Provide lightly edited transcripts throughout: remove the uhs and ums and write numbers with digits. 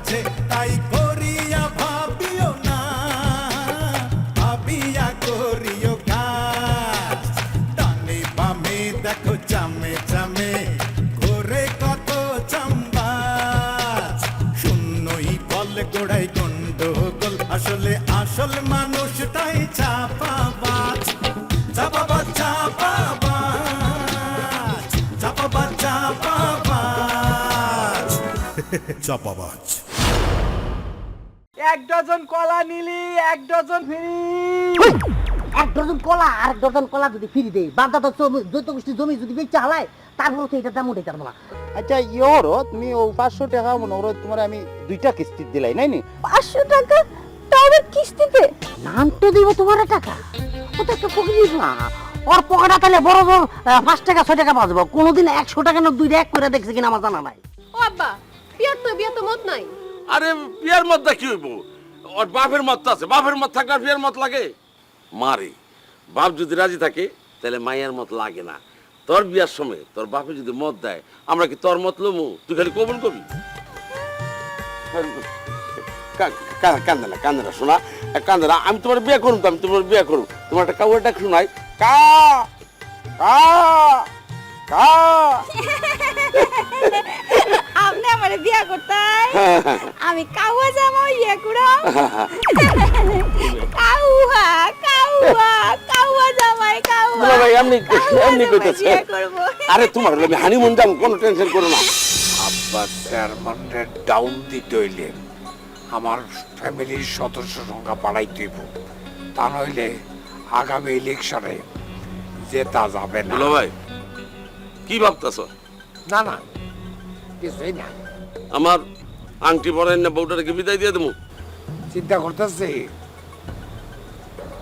আছে তাই করিয়া ভাবিও না, ভাবিয়া করিও কাজ। ডানে বামে দেখো চামে চামে ঘোরে কত চাম্বাজ, শূন্যই বল গোড়াই গন্ডগোল, আসলে আসল মানুষটাই চাপাবাজ। চাপাবাজ চাপাবাজ চাপাবাজ চাপাবাজ চাপাবাজ। 1 ডজন কলা নিলি 1 ডজন ফ্রি। 1 ডজন কলা আর 1 ডজন কলা যদি ফ্রি দেই, বাদা তো যত গোষ্ঠী জমি যদি বেচা হালায়, তারপর তো এটা দাম উঠে যাবে না। আচ্ছা ইয়োরো তুমি ও 500 টাকা মনে করো তোমার আমি 2টা কিস্তি দিলাই নাই নি? 500 টাকা তাও আবার কিস্তিতে? নাম তো দিব তোমার টাকা, ও তো একটা পকেট না। ওর পকেটে তাহলে বড় বড় 5 টাকা 6 টাকা বাজবো, কোনোদিন 100 টাকা না 2 এক করে দেখছি কিনা আমার জানা নাই। ও আব্বা, বিয়ার তো মত নাই। আরে বিয়ার মতটা কি হইব? ওর বাপের মত আছে, বাপের মত থাকলে আর বিয়ার মত লাগে? মারে বাপ যদি রাজি থাকে তাহলে মায়ের মত লাগে না। তোর বিয়ার সময় তোর বাপে যদি মত দেয়, আমরা কি তোর মত লমু? তুই খালি কবুল করবি? কান্দে না শোনা, কান্দে না। আমি তোমার বিয়ে করুন, তো আমি তোমার বিয়ে করুন। তোমার একটা কাউয়ের ডাক শোনাই, কা কা কা। আপনি আমারে বিয়া করতাই, আমি কাউয়া জামা ইয়া কুড়া। কাউয়া কাউয়া কাউয়া জামাই কাউয়া। না ভাই এমনি কইতেছে। বিয়া করব। আরে তোমার আমি হানিমুন যাম, কোনো টেনশন করো না। আব্বার চেয়ারম্যানের ডাউন দিতে হইলে আমার ফ্যামিলির সদস্য সংখ্যা বাড়াইতে হইব, তা নইলে আগামী ইলেকশনে জেতা যাবে না। দুলা ভাই কি ভাবতেছ? না না কিছুই না, আমার আংটি পরাই না বউটাকে বিদায় দিয়ে দেবো? চিন্তা করতেছি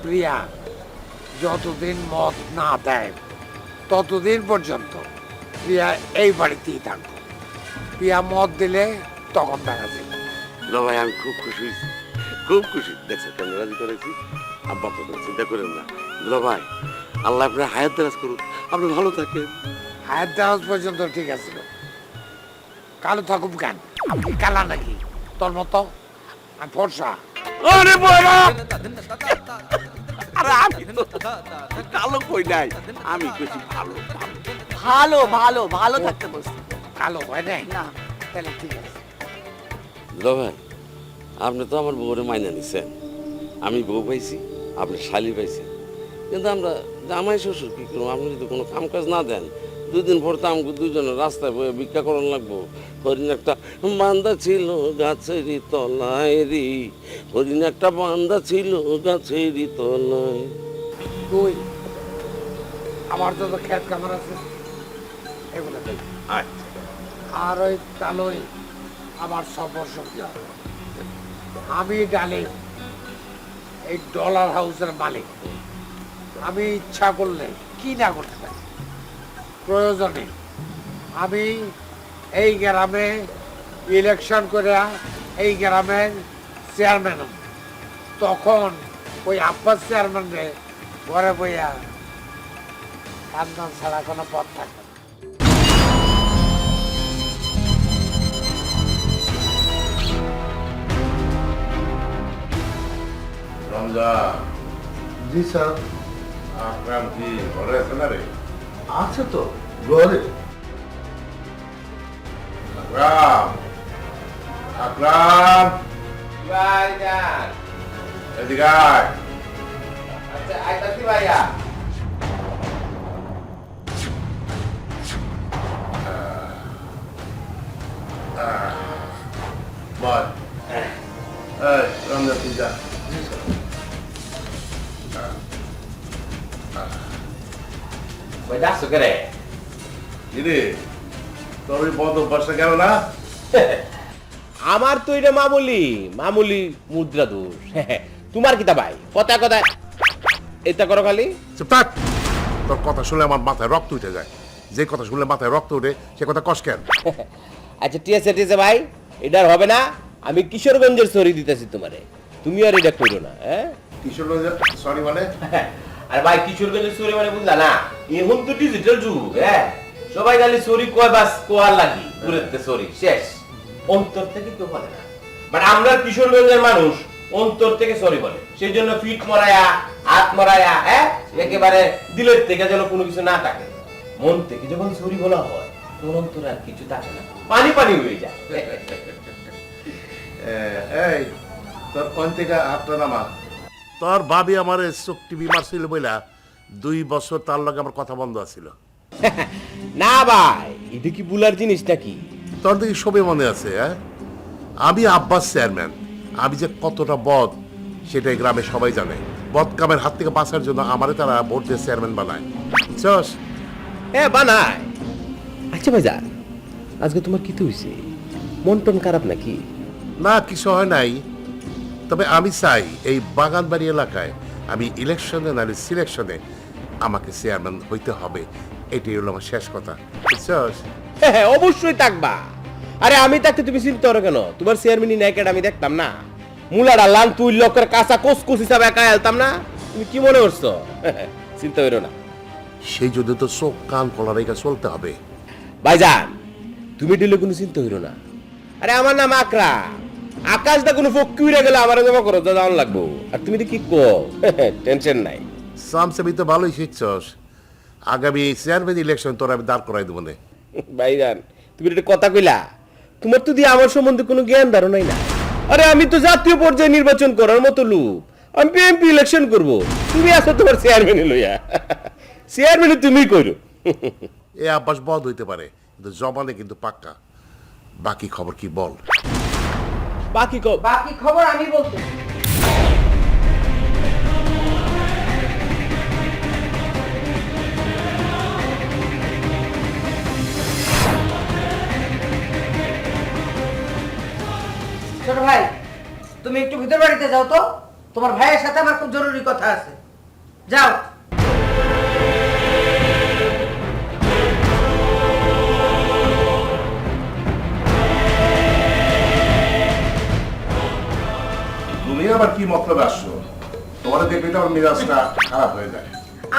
প্রিয়া যতদিন মত না দেয় ততদিন পর্যন্ত প্রিয়া এই বাড়িতেই থাকবে। প্রিয়া মত দিলে তখন দেখা যাবে। দুলা ভাই আমি খুব খুশি হয়েছি, খুব খুশি। দেখছো কেন রাজি করেছি? আব্বা তো চিন্তা করেন না। দুলা ভাই আল্লাহ আপনার হায়াত দারাজ করুন, আপনি ভালো থাকেন। হায়াত দেওয়াজ পর্যন্ত ঠিক আছে, কালো থাকুক কেন? আপনি কালা নাকি তোর মতো? আমি ফর্সা। আরে বয়রা, আরে আমি তো কালো কই নাই, আমি কইছি ভালো ভালো। ভালো ভালো ভালো থাকতে বলছি। কালো হয় নাই না তাহলে ঠিক আছে। দুলা ভাই আপনি তো আমার বউরে মাইনা নিছেন, আমি বউ পাইছি, আপনি শালি পাইছেন, কিন্তু আমরা জামাই শ্বশুর কি করবো? আপনি যদি কোনো কাম কাজ না দেন, 2 দিন পর তো আমাকে দুজনের রাস্তায় বয়ে ভিক্ষা করানো লাগবো। হরিণ একটা বান্দা ছিল গাছেরই তলায় রে, হরিণ একটা বান্দা ছিল গাছেরই তলায়। তুই আমার যত খেত কামার আছে এগুলো দেখ, আর ওই কালোই আমার সফর সঙ্গী। আমি ডালে এই ডলার হাউসের মালিক, আমি ইচ্ছা করলে কি না করতে পারি, প্রয়োজনে আমি এই গ্রামে ইলেকশন করে এই গ্রামের চেয়ারম্যান, তখন ওই আব্বাস চেয়ারম্যানের ঘরে বইয়া কান্দান ছাড়া কোনো পথ থাকবে না। রমজান জি স্যার। আকরাম কি ঘরে আছে না রে? আছে তো ঘরে। আকরাম, আকরাম এদিকে আয়। বল। এই রমজান তুই যা। কিরে তোর ওই বদ অভ্যাসটা গেল না? আমার তো এটা মামুলি মামুলি মুদ্রা দোষ। তোমার কিতা ভাই কথা কথা এটা করো খালি। চুপ থাক। তোর কথা শুনলে আমার মাথায় রক্ত উঠে যায়। যে কথা শুনলে মাথায় রক্ত উঠে সে কথা কস কেন? আচ্ছা ঠিক আছে ভাই, এটা আর হবে না। আমি কিশোরগঞ্জের সরি দিতেছি তোমারে, তুমি আর এটা করো না। হ্যাঁ কিশোরগঞ্জের সরি মানে? আরে ভাই কিশোরগঞ্জের সরি মানে বুঝলা না? এখন তো ডিজিটাল যুগ। হ্যাঁ সবাই খালি সরি কয় বাস কোয়ার লাগি, দূরেতে সরি শেষ, অন্তর থেকে কেউ বলে না। বাট আমরা কিশোরগঞ্জের মানুষ অন্তর থেকে সরি বলে, সেই জন্য ফিট মরায়া হাত মরায়া একেবারে দিলের থেকে যেন কোনো কিছু না থাকে। মন থেকে যখন সরি বলা হয় তখন অন্তরে আর কিছু থাকে না, পানি পানি হয়ে যায়। এই তোর কোন থেকে হাতটা নামা। তোর ভাবি আমার চোখ টিভি মারছিল বইলা 2 বছর তার লগে আমার কথা বন্ধ আছিল। না ভাই, এটা কি বুলার জিনিস নাকি? তোর দেখি সবই মনে আছে। আমি আব্বাস চেয়ারম্যান, আমি যে কতটা বদ সেটা এই গ্রামে সবাই জানে। বদ কামের হাত থেকে বাঁচার জন্য আমারে তারা ভোট দিয়ে চেয়ারম্যান বানায়। বুঝছস? হ্যাঁ বানায়। আচ্ছা ভাইজান, আজকে তোমার কি হয়েছে? মন টন খারাপ নাকি? না, কিছু হয় নাই। তবে আমি চাই এই বাগানবাড়ি এলাকায় আমি ইলেকশনে না সিলেকশনে আমাকে চেয়ারম্যান হইতে হবে। এটাই হলো আমার শেষ কথা। বুঝছস? হ্যাঁ অবশ্যই থাকবা। আরে আমি থাকতে তুমি চিন্তা করো কেন? তোমার চেয়ারম্যানই নায়িকাটা আমি দেখতাম না? মুলাটা লান তুই লোকের কাঁচা কোসকুস হিসাবে একা আলতাম না? তুমি কি মনে করছো? চিন্তা করো না। সেই জন্য তো চোখ কান কলা রেখে চলতে হবে। ভাইজান তুমি দিলে কোনো চিন্তা হইরো না। আরে আমার নাম আকরাম। আকাশটা কোনো ফক্কি উড়ে গেলে আমার জমা করো, যাওয়ান লাগবো। আর তুমি তো কি কো, টেনশন নাই। সামসাবি তো ভালোই শিখছস। আগামী চেয়ারম্যান ইলেকশন তোর আমি দাঁড় করাই দেবো না। ভাইজান তুমি একটা কথা কইলা, তোমার তো দিয়ে আমার সম্বন্ধে কোনো জ্ঞান ধারণাই না। আরে আমি তো জাতীয় পর্যায়ে নির্বাচন করার মতো লোক, আমি এমপি ইলেকশন করব। তুমি আসো তোমার চেয়ারম্যানে লইয়া, চেয়ারম্যানে তুমি করো। এ আব্বাস বদ হইতে পারে, কিন্তু জবানে কিন্তু পাক্কা। বাকি খবর কি বল? বাকি বাকি খবর আমি বলতে ছোট ভাই, তুমি একটু ভিতর বাড়িতে যাও তো, তোমার ভাইয়ের সাথে আমার খুব জরুরি কথা আছে। যাও। তুমি আবার কি মতলবে আসছো? তোমার দেখলে তো আমার মেজাজটা খারাপ হয়ে যায়।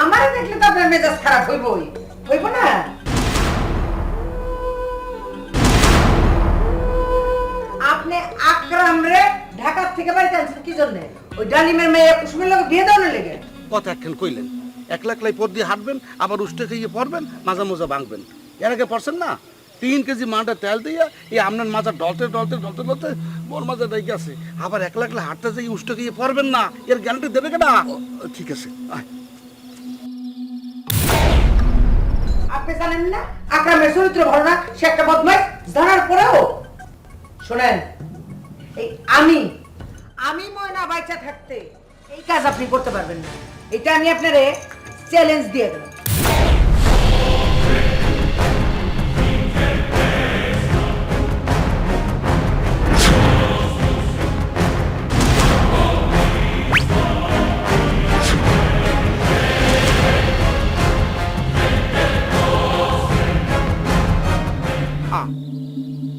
আমার দেখলে তো আপনার মেজাজ খারাপ হইবই, হইব না? আপনি আকরাম রে ঢাকা থেকে বাড়িতে আনছেন কি জন্য? ওই ডালিমের মেয়ে কুসুমের লোক বিয়ে দেওয়ার লেগে? কথা একখান কইলেন, একলা একলাই পর দিয়ে হাঁটবেন, আবার উষ্টে খাইয়ে পড়বেন, মাজা মোজা ভাঙবেন। এর আগে পড়ছেন না 3 কেজি মাটা তেল দিয়া এই আপনার মাজা ডলতে ডলতে ডলতে ডলতে বড় মাজা ডাইকে আছে। আবার একলা একলা হাঁটতে যাই উষ্টে খাইয়ে পড়বেন না, এর গ্যারান্টি দেবে কেনা? ঠিক আছে, আপনি জানেন না আকরামের চরিত্র ভালো না, সে একটা বদমাইশ। জানার পরেও শোনেন, এই আমি ময়না বাইচা থাকতে এই কাজ আপনি করতে পারবেন না। এটা আমি আপনারে চ্যালেঞ্জ দিয়ে দিলাম।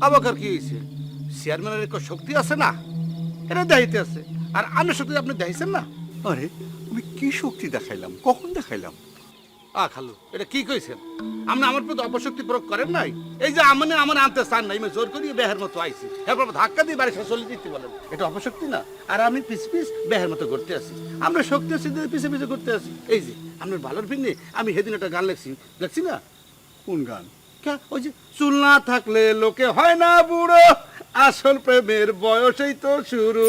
আবার কি হয়েছে? চেয়ারম্যানের একটা শক্তি আছে না, এটা দেখাইতে আছে। আর আমার শক্তি আপনি দেখাইছেন না। আরে আমি কি শক্তি দেখাইলাম, কখন দেখাইলাম? খালু এটা কি কইছেন? আপনি আমার প্রতি অপশক্তি প্রয়োগ করেন নাই। এই যে আমার আনতে চান না, আমি জোর করিয়ে বেহের মতো আইছি, এরপর ধাক্কা দিয়ে বাড়ি চলে দিতে বলেন, এটা অপশক্তি না? আর আমি পিছ পিছ বেহের মতো করতে আছি, আমরা শক্তি আছে পিছে পিছে করতে আছি। এই যে আপনার ভালোর ফিরনে আমি সেদিন একটা গান লেখছি না? কোন গান? ওই যে চুল না থাকলে লোকে হয় না বুড়ো, আসল প্রেমের বয়সেই তো শুরু।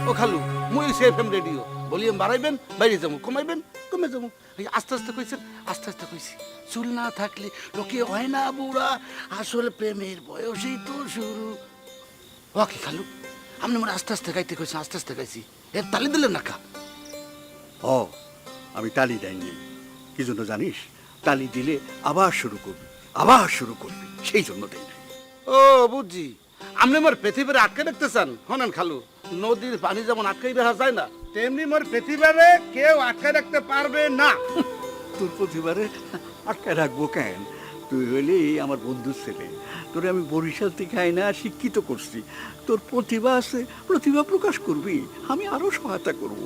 ও খালু মুই এফএম রেডিও ভলিউম বাড়াইবেন, বাইরে যাবো, কমাইবেন, কমে যাবো। আস্তে আস্তে কইছেন, আস্তে আস্তে কইছি। চুল না থাকলে লোকে হয় না বুড়া, আসল প্রেমের বয়সেই তো শুরু। ওকে খালু আপনি আমার আস্তে আস্তে গাইতে কইছেন, আস্তে আস্তে গাইছি, এর তালি দিলেন না কা? ও আমি তালি দেয়নি। কি জন্য জানিস? তালি দিলে আবার শুরু করবি, সেই জন্য দেয় না। ও বুঝছি, আপনি আমার পৃথিবীরে আটকে রাখতে চান। হনেন খালু, নদীর পানি যেমন আটকাই রাখা যায় না, তেমনি মোর পৃথিবীরে কেউ আটকে রাখতে পারবে না। তোর প্রতিবারে আটকে রাখবো কেন? তুই হইলে আমার বন্ধুর ছেলে, তোরে আমি বরিশাল থেকে আইনা শিক্ষিত করছি। তোর প্রতিভা আছে, প্রতিভা প্রকাশ করবি, আমি আরো সহায়তা করব।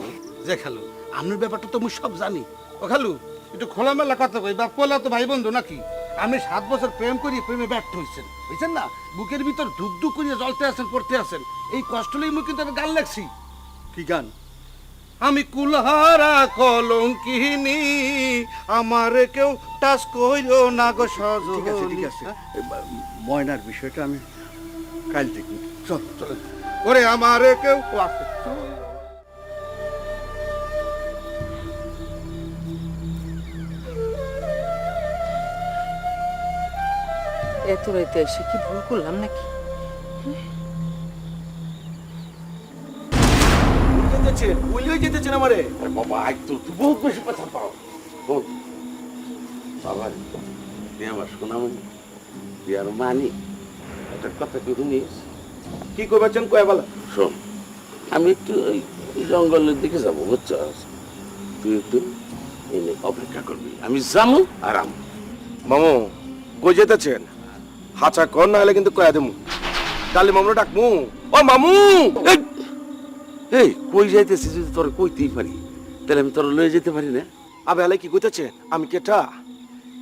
যে খালু আপনার ব্যাপারটা তো আমি সব জানি। ও খালু একটু খোলামেলা কথা কই, বা পোলা তো ভাই বন্ধু নাকি? আমি 7 বছর প্রেম করি, প্রেমে ব্যর্থ হইছেন, বুঝছেন না? বুকের ভিতর ধুক ধুক করিয়া জ্বলতে আছেন, পড়তে আছেন। এই কষ্ট লই মুই কিন্তু আমি গান লেখছি। কি গান? আমি কুলহারা কলঙ্কিনী, আমারে কেউ টাচ কইরো না গো সজনী। ঠিক আছে, ঠিক আছে। ময়নার বিষয়টা আমি কাল দেখি। চল চল। ওরে আমারে কেউ এত রাইতে এসে কি ভুল করলাম নাকি? আরে বাবা আজ তো তুই বহুত বেশি কথা পাও বল বাবা তুই আমার শোনামনি তুই আর মানি একটা কথা কি শুনিস? কি করবেন কয় বলা? শোন, আমি একটু ওই জঙ্গলের দিকে যাবো, বুঝছস? তুই একটু এনে অপেক্ষা করবি, আমি যাবো আরাম। মামু কই যেতেছেন? হাঁচা কর না হলে কিন্তু কয়া দেমু। ডালি মামু ডাকমু। ও মামু! এই, এই কই যাইতেছিস? যদি তোর কইতেই পারি তাহলে আমি তোর লয়ে যেতে পারি না? আবে আলে কি কইতেছেন? আমি কেটা?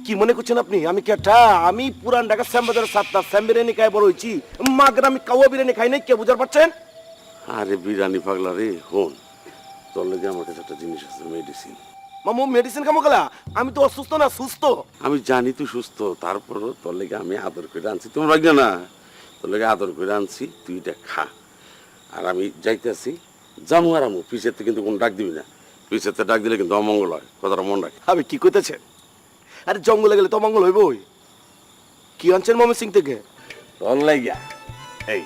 কি মনে করছেন আপনি? আমি কেটা? আমি পুরান ঢাকা শ্যামবাজারের সাতটা শ্যাম বিরিয়ানি খাই বড় হইছি। মাগরা আমি কাওয়া বিরিয়ানি খাই নাই, কে বুঝার পারছেন? আরে বিরানি পাগলা রে, হন তোর লেগে আমার কাছে একটা জিনিস আছে, মেডিসিন। মামু মেডিসিন খামো গেলা? আমি তো অসুস্থ না, সুস্থ। আমি জানি তুই সুস্থ, তারপরও তোর লেগে আমি আদর করে আনছি। তোমার ভাগ্য না, তোর লেগে আদর করে আনছি, তুই এটা খা। আর আমি যাইতেছি, জামু আর আমু, পিছেতে কিন্তু কোনো ডাক দিবি না। পিছেতে ডাক দিলে কিন্তু অমঙ্গল হয়, কথাটা মন রাখ। আমি কি কইতেছেন? আরে জঙ্গলে গেলে তো মঙ্গল হইবই। কি আনছেন মমি সিং থেকে? তোর লাগিয়া এই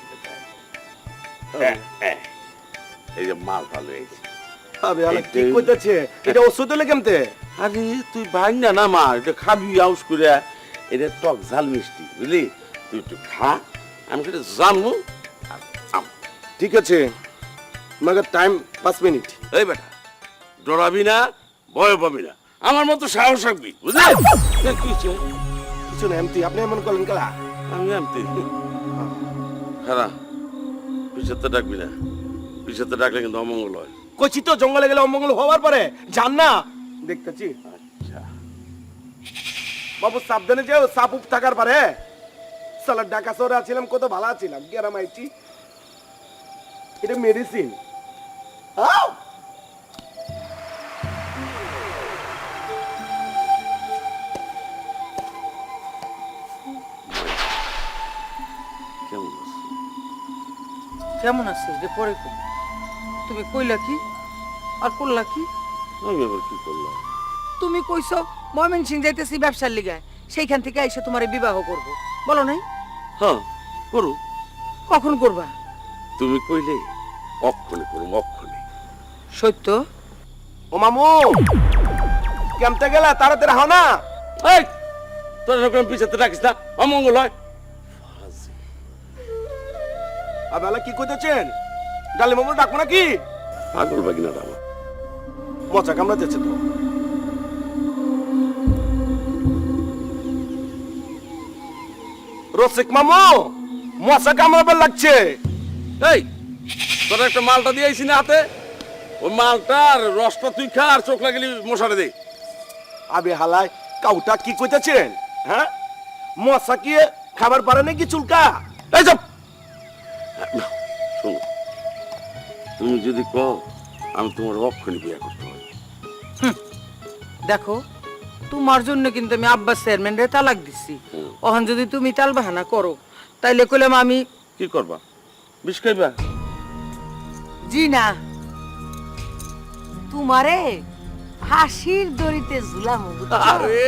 এই যে মাল ভালো হয়েছে। আবে আলে কি কইতেছে? এটা ওষুধ হলে কেমতে? আরে তুই ভাই না না মা, এটা খাবি আউস করে, এটা টক ঝাল মিষ্টি, বুঝলি? তুই একটু খা, আমি সেটা জানবো। ঠিক আছে, মগর টাইম 5 মিনিট। এই বেটা, ডরাবি না, ভয় পাবি না, আমার মতো সাহস রাখবি, বুঝলি? কিছু না, এমতি আপনি এমন করলেন কেলা? আমি আনতে খারা পিছাতে ডাকবি না, পিছাতে ডাকলে কিন্তু অমঙ্গল হয়। কইছি তো জঙ্গলে গেলে অমঙ্গল হওয়ার পরে জান না দেখতেছি। আচ্ছা বাবু সাবধানে যাও, সাপ উপ থাকার পারে। সালা ঢাকা শহরে আছিলাম, কত ভালো ছিলাম, গেরাম আইছি। এটা মেডিসিন। কেমন আছে? কেমন আছিস রে? পরে কই। তুমি কইলা কি আর করলা কি? আমি আবার কি করলাম? তুমি কইছো ময়মনসিং যাইতেছি ব্যবসার লিগায়, সেইখান থেকে এসে তোমারে বিবাহ করব, বলো নাই? হ্যাঁ করু। কখন করবা? তুমি কইলে অক্ষণে করুম, অক্ষণে। সত্য? ও মামু কেমতে গেলা? তাড়াতাড়ি হাও না। এই তোর এরকম পিছাতে ডাকিস না, অমঙ্গল হয়। আবে কি কইতেছেন? ডালি মামু ডাকবো নাকি? পাগল বাগিনাটা আমার। মজা কামড়াতেছে তো। রসিক মামু মশা কামড়াবার লাগছে। এই তোর একটা মালটা দিয়ে আইছি না হাতে, ওই মালটার রসটা তুই খা, আর চোখ লাগলি মশারে দে। আবে হালাই কাউটা কি কইতেছেন? হ্যাঁ, মশা কি খাবার পারে নাকি চুলকা? এই চুপ! শোনো, তুমি যদি কও আমি তোমার অক্ষণে বিয়ে করতে পারি। দেখো, তোমার জন্য কিন্তু আমি আব্বাস চেয়ারম্যান রে তালাক দিছি। ওখান যদি তুমি তাল বাহানা করো তাইলে কইলাম আমি। কি করবা? বিষ খাইবা? জি না, তোমারে হাসির দড়িতে ঝুলামু। আরে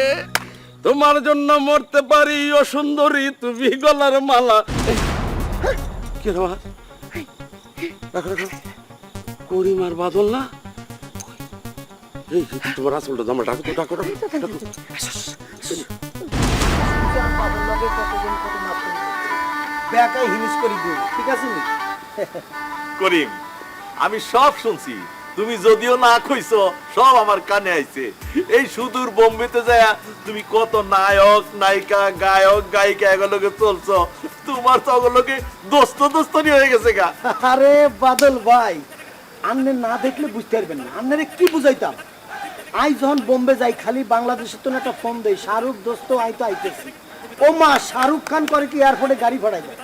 তোমার জন্য মরতে পারি ও সুন্দরী, তুমি গলার মালা। কি রে মা? রাখো রাখো, করিমার বাদল না? এই তোমার আসলটা জামা ডাকো তো, ডাকো ডাকো ডাকো। ব্যাকাই হিমিস করি গো, ঠিক আছে নি? করিম, আমি সব শুনছি, তুমি যদিও না কইছো সব আমার কানে আইছে। এই সুদূর বোম্বেতে যায় তুমি কত নায়ক নায়িকা গায়ক গায়িকা এগুলোকে চলছো, তোমার তো ওগুলোকে দোস্ত দোস্তনি হয়ে গেছে গা। আরে বাদল ভাই, আপনি না দেখলে বুঝতে পারবেন না, আপনারে কি বুঝাইতাম। আই যখন বোম্বে যাই খালি বাংলাদেশের তো একটা ফোন দেই, শাহরুখ দোস্ত আই তো আইতেছি। ও মা, শাহরুখ খান করে কি এয়ারপোর্টে গাড়ি ভাড়াই দেয়?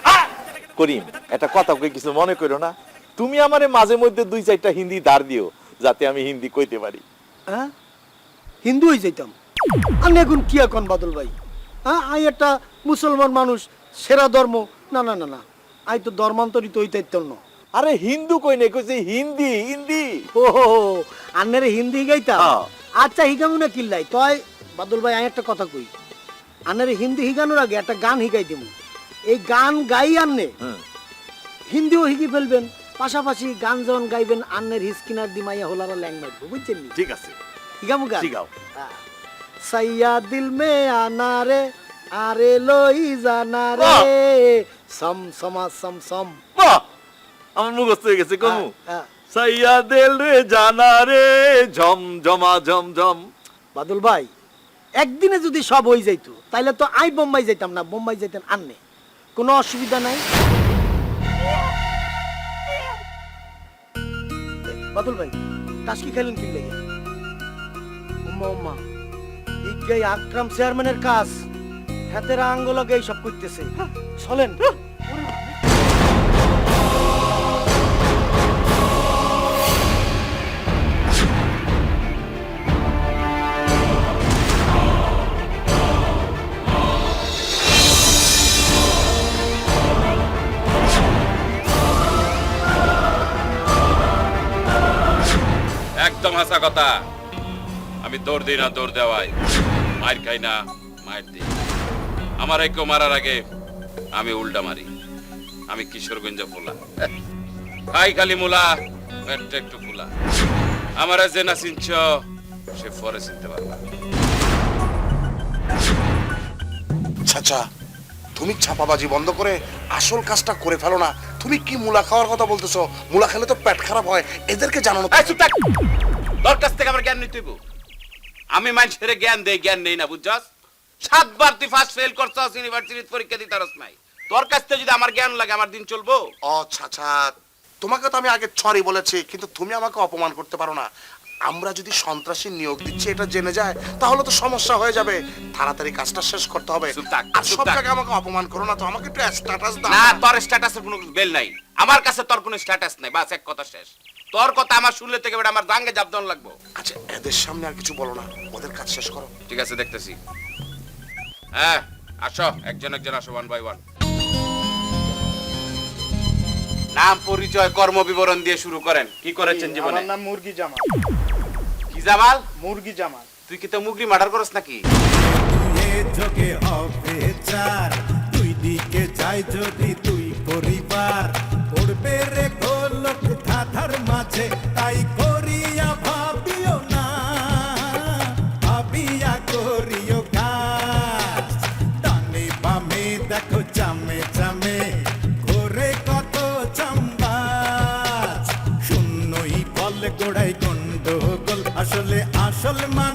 করিম, একটা কথা কই কিছু মনে করো না, তুমি আমারে মাঝে মধ্যে 2-4টা হিন্দি ধার দিও যাতে আমি হিন্দি কইতে পারি। হ্যাঁ, হিন্দু হয়ে যাইতাম আমি এখন কি এখন বাদল ভাই? হ্যাঁ, আই একটা মুসলমান মানুষ, সেরা ধর্ম। না না না না, আই তো ধর্মান্তরিত হইতে না। আরে হিন্দু কই নাই, কইছে হিন্দি হিন্দি। ও আন্নারে হিন্দি গাইতাম? আচ্ছা, হিগামু না কিল্লাই তয় বাদল ভাই। আমি একটা কথা কই, আন্নারে হিন্দি হিগানোর আগে একটা গান হিগাই দিমু। এই গান গাই আন্নে হিন্দিও হিগি ফেলবেন, পাশাপাশি গান যখন গাইবেন আন্নের হিসকিনার দিমাইয়া হোলারা ল্যাং মারবো, বুঝছেন? ঠিক আছে, হিগামু গান শিখাও। সাইয়া দিল মে আনা রে, আরে লই জানা রে, সম সমা সম সম। বাহ, আমার মুখস্থ হয়ে গেছে। কমু সাইয়া দিল রে জানা রে, ঝম ঝমা ঝম ঝম। বাদল ভাই, একদিনে যদি সব হয়ে যাইতো তাইলে তো আই বোম্বাই যাইতাম না, বোম্বাই যাইতেন আন্নে, কোনো অসুবিধা নাই। বাদল ভাই, টাসকি খেলেন কি লেগে? উম্মা এই আকরাম চেয়ারম্যানের কাজ, হাতের আঙ্গুলকে এই সব করতেছে। চলেন। একদম হাসা কথা। আমি দৌড় দিই না দৌড় দেওয়াই, মার খাই না মার দিই। আমার কেউ মারার আগে আমি উল্টা মারি। আমি কিশোরগঞ্জ ফুলা, খাই খালি মুলা, পেটটা একটু ফুলা। আমার যে না চিনছ সে পরে চিনতে পারবা। চাচা, তুমি ছাপাবাজি বন্ধ করে আসল কাজটা করে ফেলো না। তুমি কি মুলা খাওয়ার কথা বলতেছো? মুলা খেলে তো পেট খারাপ হয়, এদেরকে জানানো। তোর কাছ থেকে আমার জ্ঞান নিতে হইব। আমি মানুষের জ্ঞান দেই, জ্ঞান নেই না, বুঝছস? 7 বার তুই ফার্স্ট ফেল করছস, ইউনিভার্সিটিতে পরীক্ষা দিতে পারছ নাই। তোর কাছ থেকে যদি আমার জ্ঞান লাগে আমার দিন চলবো? ও চাচা, তোমাকে তো আমি আগে সরি বলেছি, কিন্তু তুমি আমাকে অপমান করতে পারো না। আমরা যদি সন্ত্রাসী নিয়োগ দিচ্ছি এটা জেনে যায় তাহলে তো সমস্যা হয়ে যাবে। তাড়াতাড়ি কাজটা শেষ করতে হবে। আর সব জায়গায় আমাকে অপমান করো না তো, আমাকে একটু স্ট্যাটাস দাও না। তোর স্ট্যাটাসের কোনো বেল নাই, আমার কাছে তোর কোনো স্ট্যাটাস নাই। বাস এক কথা শেষ। তোর কথা আমার শুনলে থেকে বেটা আমার জাঙ্গে জাবদন লাগবো। আচ্ছা, এদের সামনে আর কিছু বলো না, ওদের কাজ শেষ করো। ঠিক আছে, দেখতেছি। হ্যাঁ, আসো, একজন একজন আসো, 1 বাই 1। নাম, পরিচয়, কর্মবিবরণ দিয়ে শুরু করেন। কি করেছেন জীবনে? আমার নাম মুরগি জামাল। কি জামাল? মুরগি জামাল। তুই কি তো মুগরি মার্ডার করছ নাকি? যোগে হবে চার, দুই দিকে যাই যদি তুই পরিবার পড়বে রে গোলক ধাঁধার মাঝে, তাই করিয়া ভাবিও না, ভাবিয়া করিও কাজ। ডানে বামে দেখো চামে চামে ঘোরে কত চাম্বাজ, শূন্যই বল গোড়াই গন্ডগোল, আসলে আসল মান